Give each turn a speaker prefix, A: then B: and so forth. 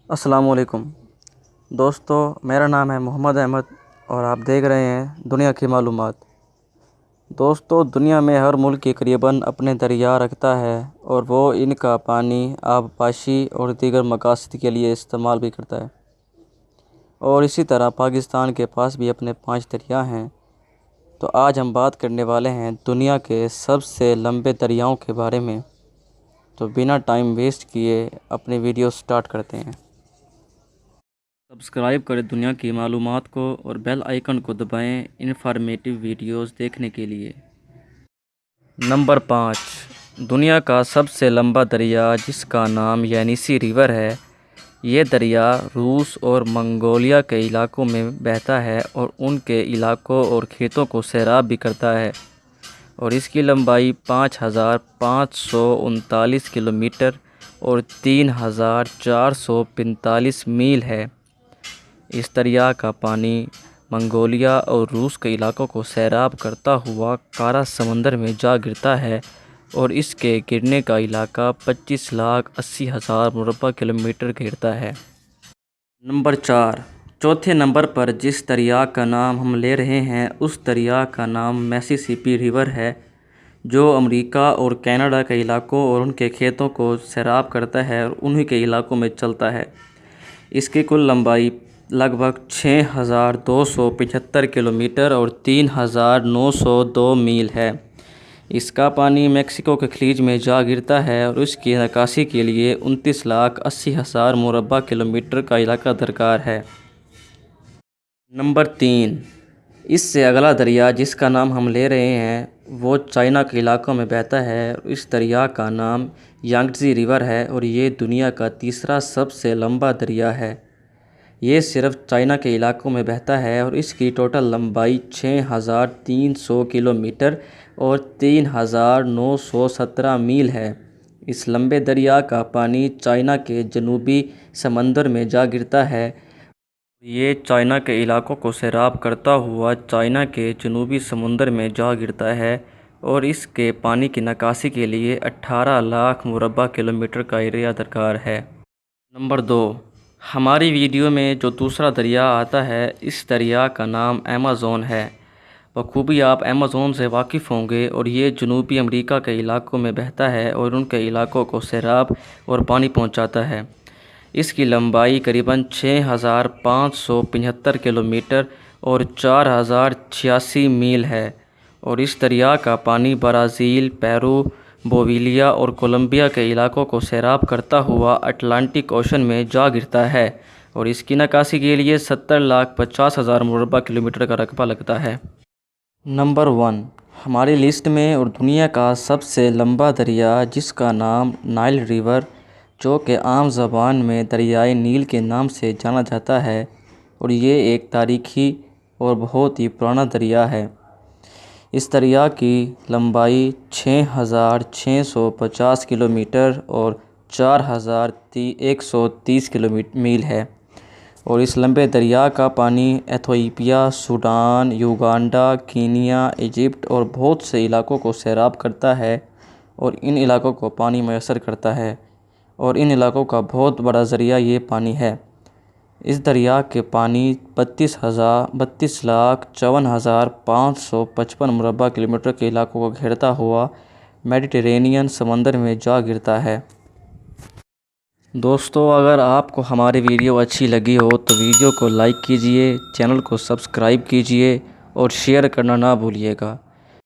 A: السلام علیکم دوستو، میرا نام ہے محمد احمد اور آپ دیکھ رہے ہیں دنیا کی معلومات۔ دوستو، دنیا میں ہر ملک تقریباً اپنے دریا رکھتا ہے اور وہ ان کا پانی آبپاشی اور دیگر مقاصد کے لیے استعمال بھی کرتا ہے۔ اور اسی طرح پاکستان کے پاس بھی اپنے 5 دریا ہیں۔ تو آج ہم بات کرنے والے ہیں دنیا کے سب سے لمبے دریاؤں کے بارے میں۔ تو بنا ٹائم ویسٹ کیے اپنی ویڈیو سٹارٹ کرتے ہیں۔ سبسکرائب کریں دنیا کی معلومات کو اور بیل آئیکن کو دبائیں انفارمیٹیو ویڈیوز دیکھنے کے لیے۔ نمبر 5، دنیا کا سب سے لمبا دریا جس کا نام یانسی ریور ہے۔ یہ دریا روس اور منگولیا کے علاقوں میں بہتا ہے اور ان کے علاقوں اور کھیتوں کو سیراب بھی کرتا ہے، اور اس کی لمبائی 5539 کلومیٹر اور 3445 میل ہے۔ اس دریا کا پانی منگولیا اور روس کے علاقوں کو سیراب کرتا ہوا کارا سمندر میں جا گرتا ہے، اور اس کے گرنے کا علاقہ 25,80,000 مربع کلومیٹر گھیرتا ہے۔ نمبر 4، چوتھے نمبر پر جس دریا کا نام ہم لے رہے ہیں اس دریا کا نام مسیسپی ریور ہے، جو امریکہ اور کینیڈا کے علاقوں اور ان کے کھیتوں کو سیراب کرتا ہے اور انہی کے علاقوں میں چلتا ہے۔ اس کی کل لمبائی لگ بھگ 6,275 کلومیٹر اور 3,902 میل ہے۔ اس کا پانی میکسیکو کے خلیج میں جا گرتا ہے اور اس کی نکاسی کے لیے 29,80,000 مربع کلومیٹر کا علاقہ درکار ہے۔ نمبر 3، اس سے اگلا دریا جس کا نام ہم لے رہے ہیں وہ چائنا کے علاقوں میں بہتا ہے، اور اس دریا کا نام یانگتزی ریور ہے اور یہ دنیا کا تیسرا سب سے لمبا دریا ہے۔ یہ صرف چائنا کے علاقوں میں بہتا ہے اور اس کی ٹوٹل لمبائی 6,300 کلومیٹر اور 3,917 میل ہے۔ اس لمبے دریا کا پانی چائنا کے جنوبی سمندر میں جا گرتا ہے۔ یہ چائنا کے علاقوں کو سیراب کرتا ہوا چائنا کے جنوبی سمندر میں جا گرتا ہے اور اس کے پانی کی نکاسی کے لیے 18 لاکھ مربع کلومیٹر کا ایریا درکار ہے۔ نمبر 2، ہماری ویڈیو میں جو دوسرا دریا آتا ہے اس دریا کا نام ایمیزون ہے۔ بخوبی آپ ایمیزون سے واقف ہوں گے، اور یہ جنوبی امریکہ کے علاقوں میں بہتا ہے اور ان کے علاقوں کو سیراب اور پانی پہنچاتا ہے۔ اس کی لمبائی قریباً 6,575 کلومیٹر اور 4,086 میل ہے، اور اس دریا کا پانی برازیل، پیرو، بولیویا اور کولمبیا کے علاقوں کو سیراب کرتا ہوا اٹلانٹک اوشن میں جا گرتا ہے، اور اس کی نکاسی کے لیے 70,50,000 مربع کلومیٹر کا رقبہ لگتا ہے۔ نمبر 1، ہماری لسٹ میں اور دنیا کا سب سے لمبا دریا جس کا نام نائل ریور، جو کہ عام زبان میں دریائے نیل کے نام سے جانا جاتا ہے، اور یہ ایک تاریخی اور بہت ہی پرانا دریا ہے۔ اس دریا کی لمبائی 6,650 کلومیٹر اور 4,130 میل ہے، اور اس لمبے دریا کا پانی Ethiopia, Sudan, Uganda, Kenya, Egypt اور بہت سے علاقوں کو سیراب کرتا ہے اور ان علاقوں کو پانی میسر کرتا ہے، اور ان علاقوں کا بہت بڑا ذریعہ یہ پانی ہے۔ اس دریا کے پانی 32,54,555 مربع کلومیٹر کے علاقوں کو گھیرتا ہوا میڈیٹرینین سمندر میں جا گرتا ہے۔ دوستو، اگر آپ کو ہماری ویڈیو اچھی لگی ہو تو ویڈیو کو لائک کیجئے، چینل کو سبسکرائب کیجئے اور شیئر کرنا نہ بھولیے گا۔